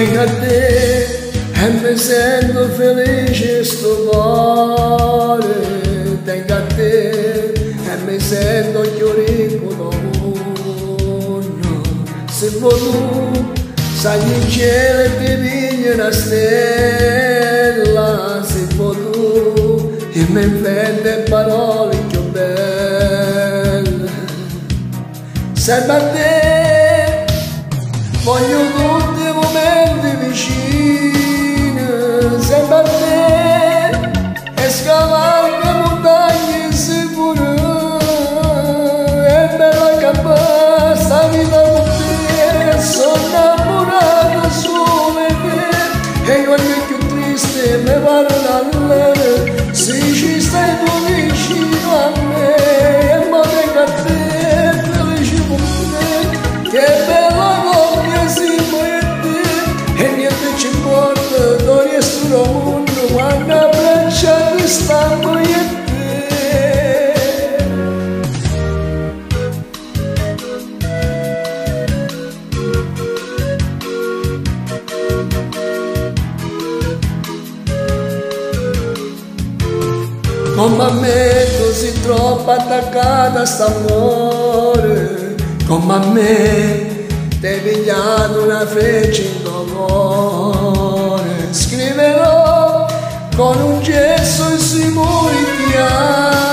Tengo a te e mi sento felice sto cuore. Tengo a te e mi sento più ricco d'amore. Se vuoi tu sai in cielo e ti pigli una stella. Se vuoi tu e mi inventi parole più belle. Sempre a te voglio tutti i momenti vicini. Sempre a te e scavalco montagne sicure. È bella che basta vita con te. Sono innamorato solo di te. E quando è più triste mi parla a lei. Se ci stai tu vicino a me. E mo tengo a te felice con te. Che bella coppia siamo io e te. E niente ci importa dove è sto mondo quando abbracciati stiamo io e te. Come a me così troppo attaccata a st'amore. Come a me t'hai pigliato una freccia in dolore. Scriverò con un gesto i sicuri ti amo.